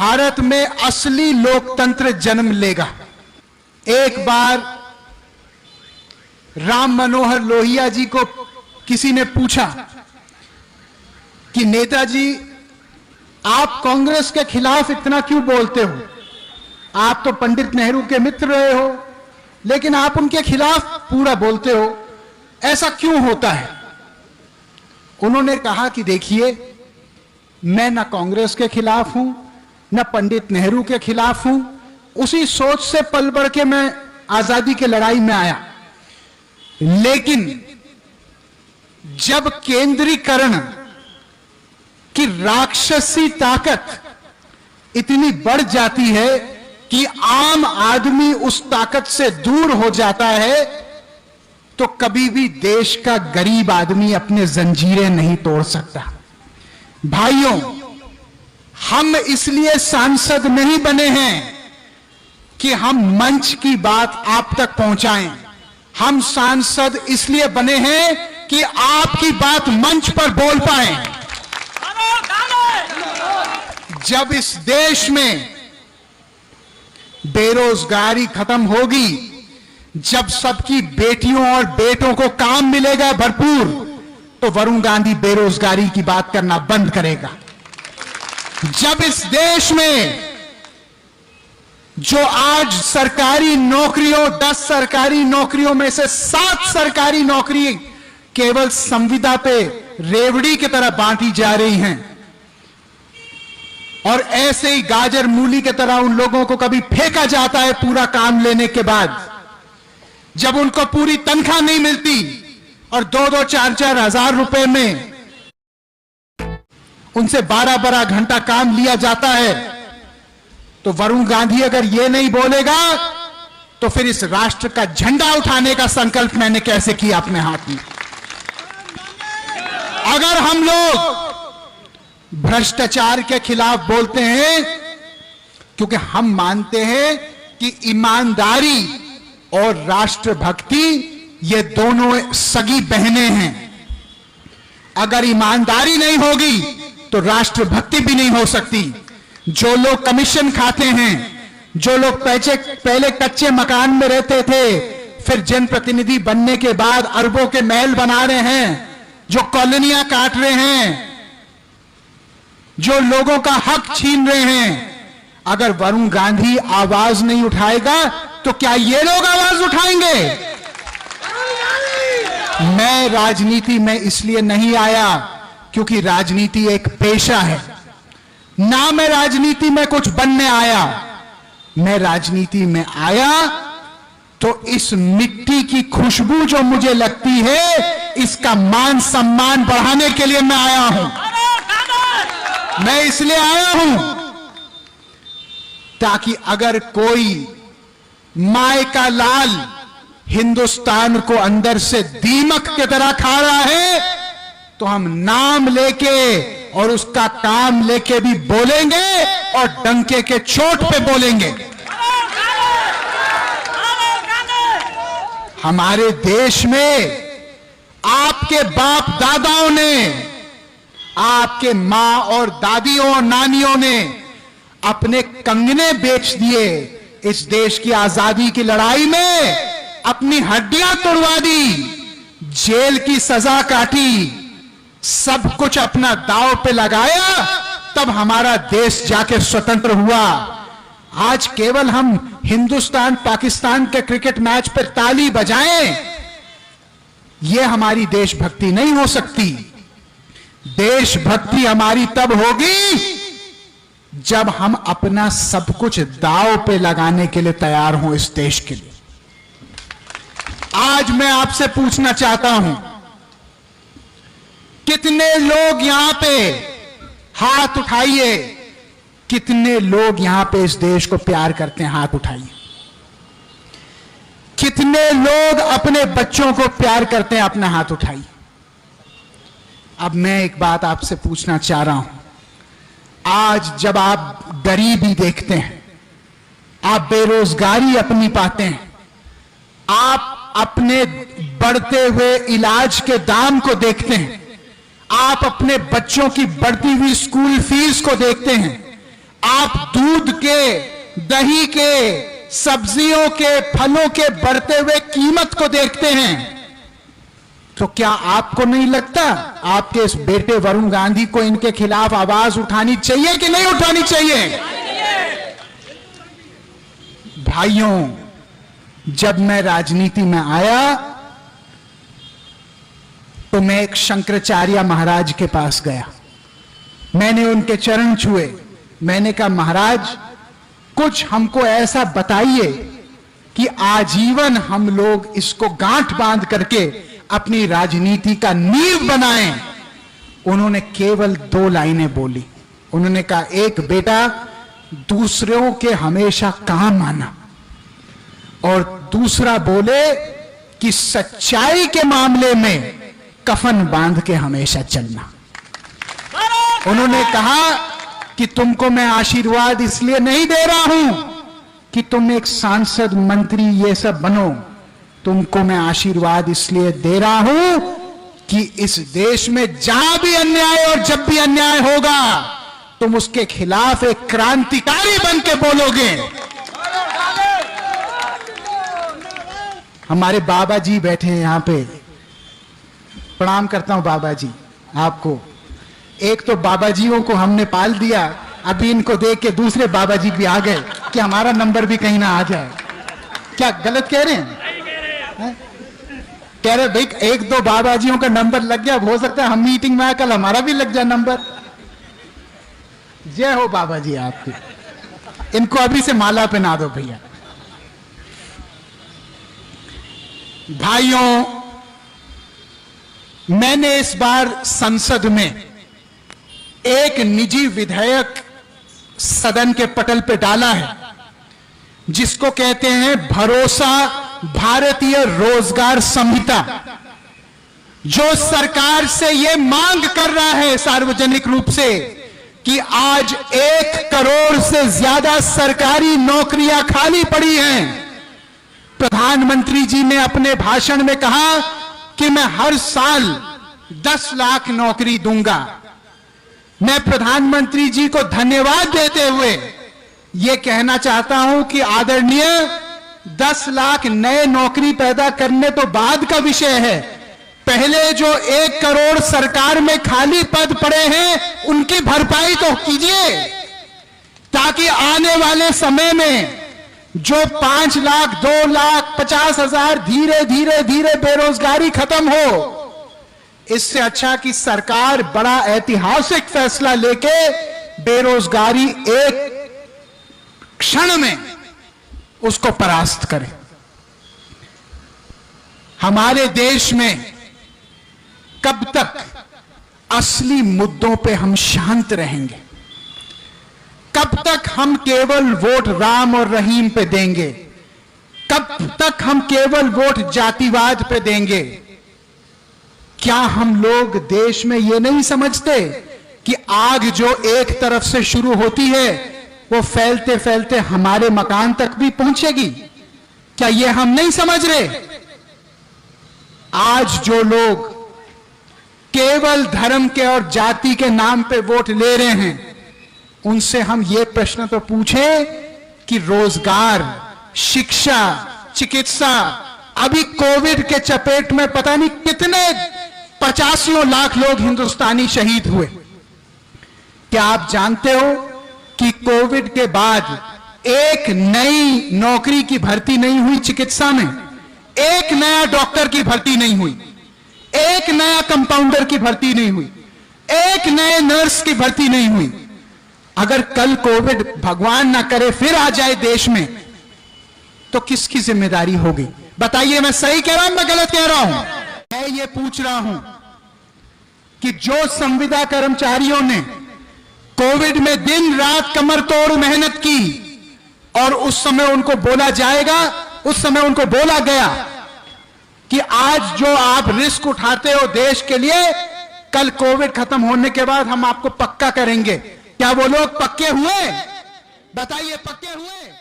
भारत में असली लोकतंत्र जन्म लेगा। एक बार राम मनोहर लोहिया जी को किसी ने पूछा कि नेताजी, आप कांग्रेस के खिलाफ इतना क्यों बोलते हो? आप तो पंडित नेहरू के मित्र रहे हो, लेकिन आप उनके खिलाफ पूरा बोलते हो, ऐसा क्यों होता है? उन्होंने कहा कि देखिए, मैं ना कांग्रेस के खिलाफ हूं, ना पंडित नेहरू के खिलाफ हूं। उसी सोच से पल बढ़ के मैं आजादी की लड़ाई में आया। लेकिन जब केंद्रीकरण की राक्षसी ताकत इतनी बढ़ जाती है कि आम आदमी उस ताकत से दूर हो जाता है, तो कभी भी देश का गरीब आदमी अपने जंजीरें नहीं तोड़ सकता। भाइयों, हम इसलिए सांसद नहीं बने हैं कि हम मंच की बात आप तक पहुंचाएं। हम सांसद इसलिए बने हैं कि आपकी बात मंच पर बोल पाएं। जब इस देश में बेरोजगारी खत्म होगी, जब सबकी बेटियों और बेटों को काम मिलेगा भरपूर, तो वरुण गांधी बेरोजगारी की बात करना बंद करेगा। जब इस देश में जो आज सरकारी नौकरियों, 10 सरकारी नौकरियों में से 7 सरकारी नौकरी केवल संविदा पे रेवड़ी की तरह बांटी जा रही हैं, और ऐसे ही गाजर मूली की तरह उन लोगों को कभी फेंका जाता है पूरा काम लेने के बाद, जब उनको पूरी तनख्वाह नहीं मिलती और 2-2, 4-4 हजार रुपए में उनसे 12-12 घंटा काम लिया जाता है, तो वरुण गांधी अगर ये नहीं बोलेगा तो फिर इस राष्ट्र का झंडा उठाने का संकल्प मैंने कैसे किया अपने हाथ में? अगर हम लोग भ्रष्टाचार के खिलाफ बोलते हैं, क्योंकि हम मानते हैं कि ईमानदारी और राष्ट्रभक्ति ये दोनों सगी बहनें हैं। अगर ईमानदारी नहीं होगी तो राष्ट्रभक्ति भी नहीं हो सकती। जो लोग कमीशन खाते हैं, जो लोग पहले कच्चे मकान में रहते थे, फिर जनप्रतिनिधि बनने के बाद अरबों के महल बना रहे हैं, जो कॉलोनियां काट रहे हैं, जो लोगों का हक छीन रहे हैं, अगर वरुण गांधी आवाज नहीं उठाएगा तो क्या ये लोग आवाज उठाएंगे? मैं राजनीति में इसलिए नहीं आया क्योंकि राजनीति एक पेशा है, ना मैं राजनीति में कुछ बनने आया। मैं राजनीति में आया तो इस मिट्टी की खुशबू जो मुझे लगती है, इसका मान सम्मान बढ़ाने के लिए मैं आया हूं। मैं इसलिए आया हूं ताकि अगर कोई माय का लाल हिंदुस्तान को अंदर से दीमक की तरह खा रहा है, तो हम नाम लेके और उसका काम लेके भी बोलेंगे और डंके के चोट पे बोलेंगे। हमारे देश में आपके बाप दादाओं ने, आपके मां और दादियों और नानियों ने अपने कंगने बेच दिए, इस देश की आजादी की लड़ाई में अपनी हड्डियां तोड़वा दी, जेल की सजा काटी, सब कुछ अपना दांव पे लगाया, तब हमारा देश जाके स्वतंत्र हुआ। आज केवल हम हिंदुस्तान पाकिस्तान के क्रिकेट मैच पर ताली बजाएं, यह हमारी देशभक्ति नहीं हो सकती। देशभक्ति हमारी तब होगी जब हम अपना सब कुछ दांव पे लगाने के लिए तैयार हों इस देश के लिए। आज मैं आपसे पूछना चाहता हूं, कितने लोग यहां पे हाथ उठाइए, कितने लोग यहां पे इस देश को प्यार करते हैं? हाथ उठाइए। कितने लोग अपने बच्चों को प्यार करते हैं? अपना हाथ उठाइए। अब मैं एक बात आपसे पूछना चाह रहा हूं, आज जब आप गरीबी देखते हैं, आप बेरोजगारी अपनी पाते हैं, आप अपने बढ़ते हुए इलाज के दाम को देखते हैं, आप अपने बच्चों की बढ़ती हुई स्कूल फीस को देखते हैं, आप दूध के, दही के, सब्जियों के, फलों के बढ़ते हुए कीमत को देखते हैं, तो क्या आपको नहीं लगता आपके इस बेटे वरुण गांधी को इनके खिलाफ आवाज उठानी चाहिए कि नहीं उठानी चाहिए? भाइयों, जब मैं राजनीति में आया तो मैं एक शंकराचार्य महाराज के पास गया। मैंने उनके चरण छुए। मैंने कहा, महाराज कुछ हमको ऐसा बताइए कि आजीवन हम लोग इसको गांठ बांध करके अपनी राजनीति का नींव बनाएं। उन्होंने केवल 2 लाइनें बोली। उन्होंने कहा, एक बेटा दूसरों के हमेशा काम आना, और दूसरा बोले कि सच्चाई के मामले में कफन बांध के हमेशा चलना। उन्होंने कहा कि तुमको मैं आशीर्वाद इसलिए नहीं दे रहा हूं कि तुम एक सांसद, मंत्री ये सब बनो। तुमको मैं आशीर्वाद इसलिए दे रहा हूं कि इस देश में जहां भी अन्याय और जब भी अन्याय होगा तुम उसके खिलाफ एक क्रांतिकारी बन के बोलोगे। हमारे बाबा जी बैठे हैं यहां पे, प्रणाम करता हूं बाबा जी आपको। एक तो बाबा जियों को हमने पाल दिया, अभी इनको देख के दूसरे बाबा जी भी आ गए कि हमारा नंबर भी कहीं ना आ जाए। क्या गलत कह रहे हैं? कह रहे भाई 1-2 बाबा जियों का नंबर लग गया, हो सकता है हम मीटिंग में आए कल हमारा भी लग जाए नंबर। जय हो बाबा जी आपकी। इनको अभी से माला पहना दो भैया। भाइयों, मैंने इस बार संसद में एक निजी विधेयक सदन के पटल पे डाला है, जिसको कहते हैं भरोसा भारतीय रोजगार संहिता, जो सरकार से यह मांग कर रहा है सार्वजनिक रूप से कि आज 1 करोड़ से ज्यादा सरकारी नौकरियां खाली पड़ी हैं। प्रधानमंत्री जी ने अपने भाषण में कहा कि मैं हर साल 10 लाख नौकरी दूंगा। मैं प्रधानमंत्री जी को धन्यवाद देते हुए यह कहना चाहता हूं कि आदरणीय 10 लाख नए नौकरी पैदा करने तो बाद का विषय है, पहले जो 1 करोड़ सरकार में खाली पद पड़े हैं उनकी भरपाई तो कीजिए, ताकि आने वाले समय में जो 5 लाख, 2 लाख, 50,000 धीरे धीरे धीरे बेरोजगारी खत्म हो। इससे अच्छा कि सरकार बड़ा ऐतिहासिक फैसला लेके बेरोजगारी एक क्षण में उसको परास्त करे। हमारे देश में कब तक असली मुद्दों पे हम शांत रहेंगे? कब तक हम केवल वोट राम और रहीम पे देंगे? कब तक हम केवल वोट जातिवाद पे देंगे? क्या हम लोग देश में ये नहीं समझते कि आग जो एक तरफ से शुरू होती है वो फैलते फैलते हमारे मकान तक भी पहुंचेगी? क्या ये हम नहीं समझ रहे? आज जो लोग केवल धर्म के और जाति के नाम पे वोट ले रहे हैं, उनसे हम ये प्रश्न तो पूछें कि रोजगार, शिक्षा, चिकित्सा, अभी कोविड के चपेट में पता नहीं कितने 85 लाख लोग हिंदुस्तानी शहीद हुए। क्या आप जानते हो कि कोविड के बाद एक नई नौकरी की भर्ती नहीं हुई चिकित्सा में, एक नया डॉक्टर की भर्ती नहीं हुई, एक नया कंपाउंडर की भर्ती नहीं हुई, एक नए नर्स की भर्ती नहीं हुई। अगर कल कोविड भगवान ना करे फिर आ जाए देश में, तो किसकी जिम्मेदारी होगी? बताइए, मैं सही कह रहा हूं, मैं गलत कह रहा हूं? मैं ये पूछ रहा हूं कि जो संविदा कर्मचारियों ने कोविड में दिन रात कमर तोड़ मेहनत की और उस समय उनको बोला जाएगा, उस समय उनको बोला गया कि आज जो आप रिस्क उठाते हो देश के लिए, कल कोविड खत्म होने के बाद हम आपको पक्का करेंगे। क्या वो लोग पक्के हुए? बताइए, पक्के हुए?